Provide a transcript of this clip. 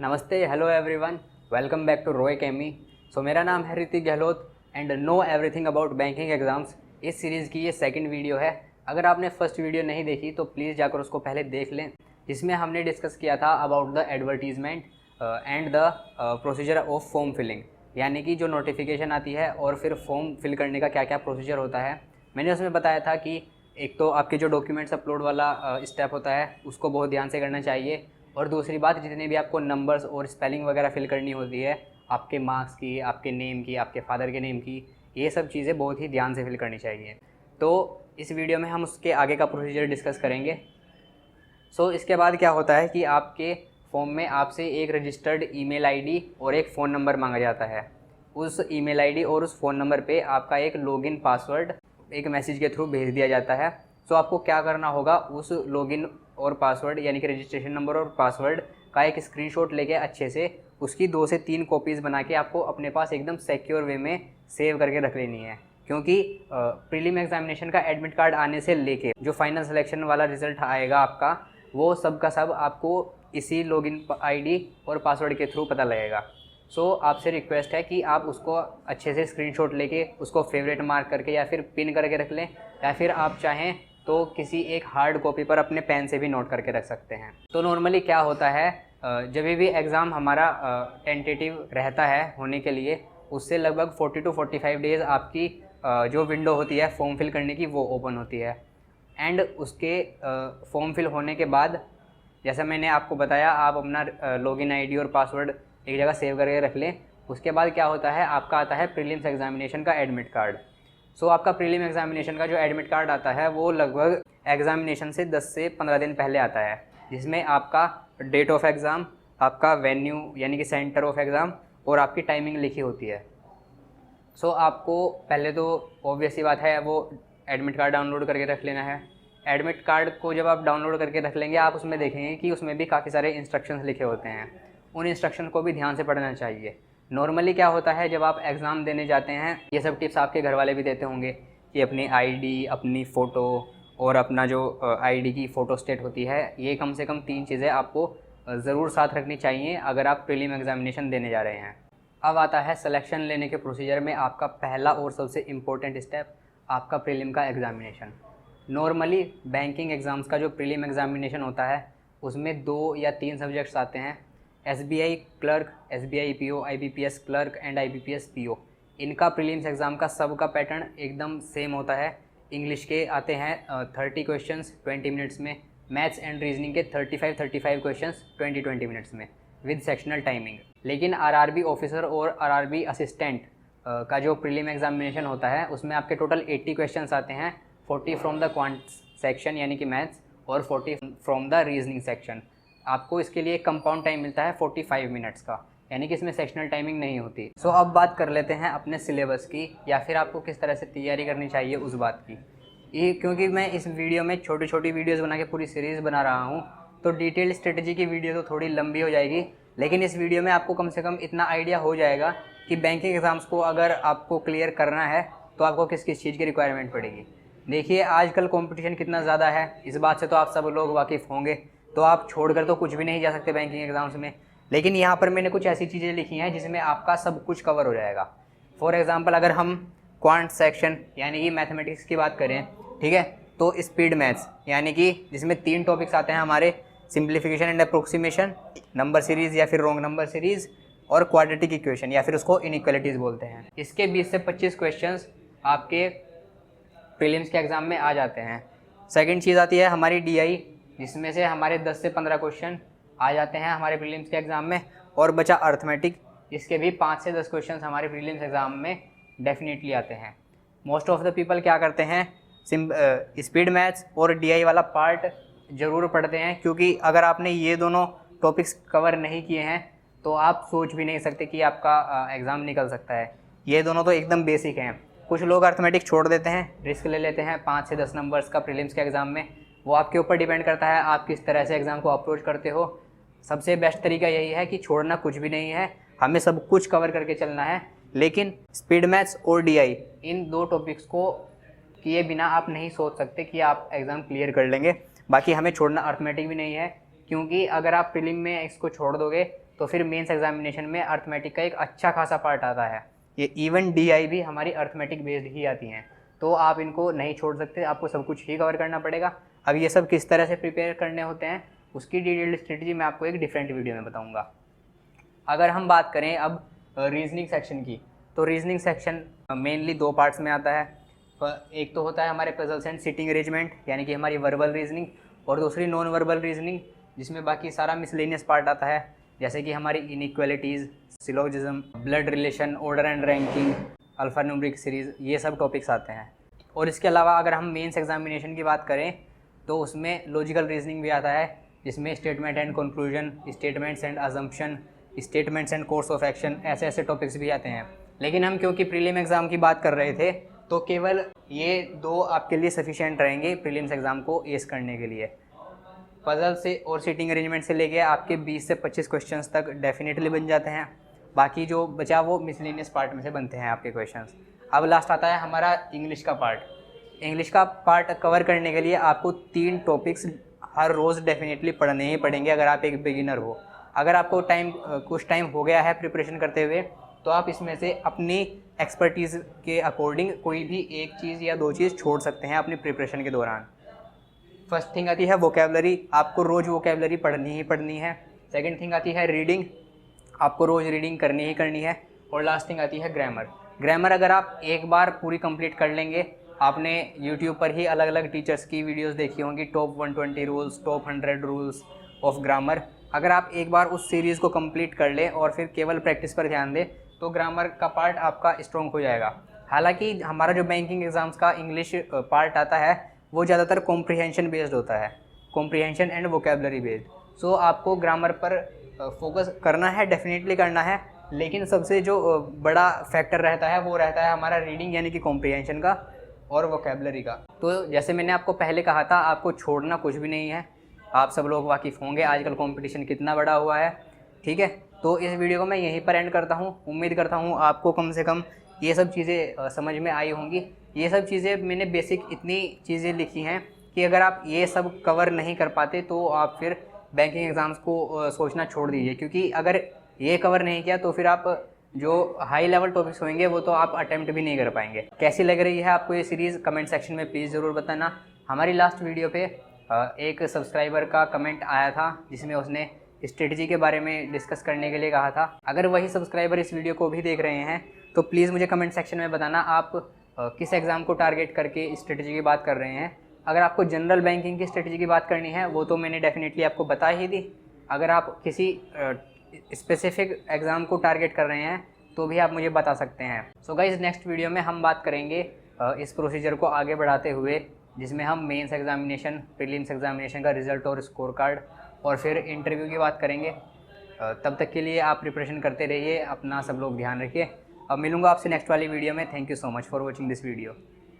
नमस्ते, hello everyone, welcome back to Ro academy. So मेरा नाम है Hrithik Gahlot and know everything about banking exams. इस सीरीज़ की ये सेकंड वीडियो है। अगर आपने फर्स्ट वीडियो नहीं देखी तो प्लीज़ जाकर उसको पहले देख लें, जिसमें हमने डिस्कस किया था about the advertisement and the procedure of form filling, यानी कि जो नोटिफिकेशन आती है और फिर फॉर्म फिल करने का क्या क्या प्रोसीजर होता है। मैंने उसमें बताया था कि एक तो आपके जो डॉक्यूमेंट्स अपलोड वाला स्टेप होता है उसको बहुत ध्यान से करना चाहिए, और दूसरी बात जितने भी आपको नंबर्स और स्पेलिंग वगैरह फिल करनी होती है, आपके मार्क्स की, आपके नेम की, आपके फादर के नेम की, ये सब चीज़ें बहुत ही ध्यान से फिल करनी चाहिए। तो इस वीडियो में हम उसके आगे का प्रोसीजर डिस्कस करेंगे। इसके बाद क्या होता है कि आपके फॉर्म में आपसे एक रजिस्टर्ड ईमेल आईडी और एक फ़ोन नंबर मांगा जाता है। उस ईमेल आईडी और उस फ़ोन नंबर पे आपका एक लॉगिन पासवर्ड एक मैसेज के थ्रू भेज दिया जाता है। आपको क्या करना होगा, उस लॉगिन और पासवर्ड यानी कि रजिस्ट्रेशन नंबर और पासवर्ड का एक स्क्रीनशॉट लेके अच्छे से उसकी 2 से 3 कॉपीज़ बना के आपको अपने पास एकदम सिक्योर वे में सेव करके रख लेनी है, क्योंकि प्रीलिम एग्जामिनेशन का एडमिट कार्ड आने से लेके जो फाइनल सिलेक्शन वाला रिज़ल्ट आएगा आपका, वो सब का सब आपको इसी लॉगिन आईडी और पासवर्ड के थ्रू पता लगेगा। आपसे रिक्वेस्ट है कि आप उसको अच्छे से स्क्रीनशॉट लेके उसको फेवरेट मार्क करके या फिर पिन करके रख लें, या फिर आप चाहें तो किसी एक हार्ड कॉपी पर अपने पेन से भी नोट करके रख सकते हैं। तो नॉर्मली क्या होता है, जब भी एग्ज़ाम हमारा टेंटेटिव रहता है होने के लिए, उससे लगभग 40 to 45 डेज़ आपकी जो विंडो होती है फॉर्म फिल करने की वो ओपन होती है। एंड उसके फॉर्म फिल होने के बाद, जैसा मैंने आपको बताया, आप अपना लॉगिन आईडी और पासवर्ड एक जगह सेव करके रख लें। उसके बाद क्या होता है, आपका आता है प्रीलिम्स एग्जामिनेशन का एडमिट कार्ड। आपका प्रीलिम एग्जामिनेशन का जो एडमिट कार्ड आता है वो लगभग एग्जामिनेशन से 10 से 15 दिन पहले आता है, जिसमें आपका डेट ऑफ एग्ज़ाम, आपका वेन्यू यानी कि सेंटर ऑफ एग्ज़ाम और आपकी टाइमिंग लिखी होती है। आपको पहले तो ऑब्वियस सी बात है, वो एडमिट कार्ड डाउनलोड करके रख लेना है। एडमिट कार्ड को जब आप डाउनलोड करके रख लेंगे, आप उसमें देखेंगे कि उसमें भी काफ़ी सारे इंस्ट्रक्शंस लिखे होते हैं। उन इंस्ट्रक्शन को भी ध्यान से पढ़ना चाहिए। नॉर्मली क्या होता है, जब आप एग्ज़ाम देने जाते हैं, ये सब टिप्स आपके घर वाले भी देते होंगे कि अपनी आईडी, अपनी फ़ोटो और अपना जो आईडी की फ़ोटो स्टेट होती है, ये कम से कम 3 चीज़ें आपको ज़रूर साथ रखनी चाहिए अगर आप प्रीलिम एग्जामिनेशन देने जा रहे हैं। अब आता है सिलेक्शन लेने के प्रोसीजर में आपका पहला और सबसे इम्पोर्टेंट स्टेप, आपका प्रीलिम का एग्ज़ामिनेशन। नॉर्मली बैंकिंग एग्ज़ाम्स का जो प्रीलिम एग्ज़ामिनेशन होता है उसमें 2 या 3 सब्जेक्ट्स आते हैं। SBI clerk, SBI PO, IBPS clerk and IBPS PO। इनका प्रीलिम्स एग्ज़ाम का सब का पैटर्न एकदम सेम होता है। इंग्लिश के आते हैं 30 क्वेश्चंस 20 मिनट्स में, मैथ्स एंड रीजनिंग के 35 क्वेश्चंस 20 मिनट्स में विद सेक्शनल टाइमिंग। लेकिन RRB ऑफिसर और RRB असिस्टेंट का जो प्रीलिम एग्जामिनेशन होता है उसमें आपके टोटल 80 क्वेश्चंस आते हैं, 40 फ्रॉम द क्वांट सेक्शन यानी कि मैथ्स और 40 फ्रॉम द रीजनिंग सेक्शन। आपको इसके लिए कंपाउंड टाइम मिलता है 45 मिनट्स का, यानी कि इसमें सेक्शनल टाइमिंग नहीं होती। अब बात कर लेते हैं अपने सिलेबस की, या फिर आपको किस तरह से तैयारी करनी चाहिए उस बात की। ये क्योंकि मैं इस वीडियो में छोटी छोटी वीडियोस बना के पूरी सीरीज़ बना रहा हूँ, तो डिटेल स्ट्रेटजी की वीडियो तो थोड़ी लंबी हो जाएगी, लेकिन इस वीडियो में आपको कम से कम इतना आइडिया हो जाएगा कि बैंकिंग एग्ज़ाम्स को अगर आपको क्लियर करना है तो आपको किस किस चीज़ की रिक्वायरमेंट पड़ेगी। देखिए आजकल कंपटीशन कितना ज़्यादा है, इस बात से तो आप सब लोग वाकिफ़ होंगे, तो आप छोड़कर तो कुछ भी नहीं जा सकते बैंकिंग एग्ज़ाम्स में। लेकिन यहाँ पर मैंने कुछ ऐसी चीज़ें लिखी हैं जिसमें आपका सब कुछ कवर हो जाएगा। फॉर एग्ज़ाम्पल, अगर हम क्वांट सेक्शन यानी कि मैथमेटिक्स की बात करें, ठीक है, तो स्पीड मैथ्स यानी कि जिसमें 3 टॉपिक्स आते हैं हमारे, simplification and approximation, number series या फिर रॉन्ग नंबर सीरीज़, और क्वाड्रेटिक इक्वेशन या फिर उसको इनइक्वालिटीज़ बोलते हैं। इसके 20 से 25 क्वेश्चंस आपके प्रीलिम्स के एग्ज़ाम में आ जाते हैं। सेकंड चीज़ आती है हमारी DI, जिसमें से हमारे 10 से 15 क्वेश्चन आ जाते हैं हमारे प्रीलिम्स के एग्ज़ाम में, और बचा अर्थमेटिक, इसके भी 5 से 10 क्वेश्चन हमारे प्रीलिम्स एग्ज़ाम में डेफिनेटली आते हैं। मोस्ट ऑफ द पीपल क्या करते हैं, स्पीड मैथ्स और DI वाला पार्ट ज़रूर पढ़ते हैं, क्योंकि अगर आपने ये दोनों टॉपिक्स कवर नहीं किए हैं तो आप सोच भी नहीं सकते कि आपका एग्ज़ाम निकल सकता है। ये दोनों तो एकदम बेसिक हैं। कुछ लोग अर्थमेटिक छोड़ देते हैं, रिस्क ले लेते हैं 5 से 10 नंबर्स का प्रीलिम्स के एग्ज़ाम में। वो आपके ऊपर डिपेंड करता है आप किस तरह से एग्ज़ाम को अप्रोच करते हो। सबसे बेस्ट तरीका यही है कि छोड़ना कुछ भी नहीं है, हमें सब कुछ कवर करके चलना है। लेकिन स्पीड मैथ्स और DI, इन 2 टॉपिक्स को किए बिना आप नहीं सोच सकते कि आप एग्ज़ाम क्लियर कर लेंगे। बाकी हमें छोड़ना अर्थमेटिक भी नहीं है, क्योंकि अगर आप प्रीलिम में इसको छोड़ दोगे तो फिर मेंस एग्जामिनेशन में अर्थमेटिक का एक अच्छा खासा पार्ट आता है। ये इवन DI भी हमारी अर्थमेटिक बेस्ड ही आती हैं, तो आप इनको नहीं छोड़ सकते, आपको सब कुछ ही कवर करना पड़ेगा। अब ये सब किस तरह से प्रिपेयर करने होते हैं उसकी डिटेल्ड स्ट्रेटजी मैं आपको एक डिफरेंट वीडियो में बताऊँगा। अगर हम बात करें अब रीजनिंग सेक्शन की, तो रीजनिंग सेक्शन मेनली 2 पार्ट्स में आता है। एक तो होता है हमारे पजल्स एंड सिटिंग अरेंजमेंट, यानी कि हमारी वर्बल रीजनिंग, और दूसरी नॉन वर्बल रीजनिंग, जिसमें बाकी सारा मिसलेनियस पार्ट आता है, जैसे कि हमारी inequalities, syllogism, blood relation, order and ranking, alphanumeric series, ये सब टॉपिक्स आते हैं। और इसके अलावा अगर हम मेंस एग्जामिनेशन की बात करें तो उसमें लॉजिकल रीजनिंग भी आता है, जिसमें statement and conclusion, statements and assumption, statements and course of action, ऐसे ऐसे टॉपिक्स भी आते हैं। लेकिन हम क्योंकि प्रीलिम एग्ज़ाम की बात कर रहे थे तो केवल ये 2 आपके लिए सफिशिएंट रहेंगे प्रीलिम्स एग्ज़ाम को एस करने के लिए। पजल से और सीटिंग अरेंजमेंट से लेके आपके 20 से 25 क्वेश्चंस तक डेफिनेटली बन जाते हैं, बाकी जो बचा वो मिसलेनियस पार्ट में से बनते हैं आपके क्वेश्चंस। अब लास्ट आता है हमारा इंग्लिश का पार्ट। इंग्लिश का पार्ट कवर करने के लिए आपको 3 टॉपिक्स हर रोज़ डेफिनेटली पढ़ने ही पड़ेंगे अगर आप एक बिगिनर हो। अगर आपको कुछ टाइम हो गया है प्रिपरेशन करते हुए तो आप इसमें से अपनी एक्सपर्टीज़ के अकॉर्डिंग कोई भी एक चीज़ या 2 चीज़ छोड़ सकते हैं अपनी प्रिपरेशन के दौरान। फर्स्ट थिंग आती है वोकेबलरी, आपको रोज़ वोकेबलरी पढ़नी ही पढ़नी है। सेकंड थिंग आती है रीडिंग, आपको रोज़ रीडिंग करनी ही करनी है। और लास्ट थिंग आती है ग्रामर। ग्रामर अगर आप एक बार पूरी कंप्लीट कर लेंगे, आपने यूट्यूब पर ही अलग अलग टीचर्स की वीडियोस देखी होंगी, top 120 rules, top 100 rules of grammar, अगर आप एक बार उस सीरीज़ को कंप्लीट कर लें और फिर केवल प्रैक्टिस पर ध्यान दें तो ग्रामर का पार्ट आपका स्ट्रॉन्ग हो जाएगा। हालांकि हमारा जो बैंकिंग एग्ज़ाम्स का इंग्लिश पार्ट आता है वो ज़्यादातर कॉम्प्रिहेंशन बेस्ड होता है, कॉम्प्रिहेंशन एंड वोकेबलरी बेस्ड। सो आपको ग्रामर पर फोकस करना है, डेफिनेटली करना है, लेकिन सबसे जो बड़ा फैक्टर रहता है वो रहता है हमारा रीडिंग यानी कि कॉम्प्रिहेंशन का और वोकेबलरी का। तो जैसे मैंने आपको पहले कहा था, आपको छोड़ना कुछ भी नहीं है। आप सब लोग वाकिफ़ होंगे आजकल कंपटीशन कितना बड़ा हुआ है, ठीक है। तो इस वीडियो को मैं यहीं पर एंड करता हूँ। उम्मीद करता हूँ आपको कम से कम ये सब चीज़ें समझ में आई होंगी। ये सब चीज़ें मैंने बेसिक इतनी चीज़ें लिखी हैं कि अगर आप ये सब कवर नहीं कर पाते तो आप फिर बैंकिंग एग्ज़ाम्स को सोचना छोड़ दीजिए, क्योंकि अगर ये कवर नहीं किया तो फिर आप जो हाई लेवल टॉपिक्स होंगे वो तो आप अटेम्प्ट भी नहीं कर पाएंगे। कैसी लग रही है आपको ये सीरीज़, कमेंट सेक्शन में प्लीज़ ज़रूर बताना। हमारी लास्ट वीडियो पे एक सब्सक्राइबर का कमेंट आया था जिसमें उसने स्ट्रेटजी के बारे में डिस्कस करने के लिए कहा था। अगर वही सब्सक्राइबर इस वीडियो को भी देख रहे हैं तो प्लीज़ मुझे कमेंट सेक्शन में बताना आप किस एग्ज़ाम को टारगेट करके स्ट्रेटजी की बात कर रहे हैं। अगर आपको जनरल बैंकिंग की स्ट्रेटजी की बात करनी है वो तो मैंने डेफिनेटली आपको बता ही दी। अगर आप किसी स्पेसिफिक एग्ज़ाम को टारगेट कर रहे हैं तो भी आप मुझे बता सकते हैं। सो गाइस, नेक्स्ट वीडियो में हम बात करेंगे इस प्रोसीजर को आगे बढ़ाते हुए, जिसमें हम मेंस एग्जामिनेशन, प्रीलिम्स एग्जामिनेशन का रिज़ल्ट और स्कोर कार्ड और फिर इंटरव्यू की बात करेंगे। तब तक के लिए आप प्रिपरेशन करते रहिए, अपना सब लोग ध्यान रखिए। अब मिलूँगा आपसे नेक्स्ट वाली वीडियो में। Thank you so much for watching this video.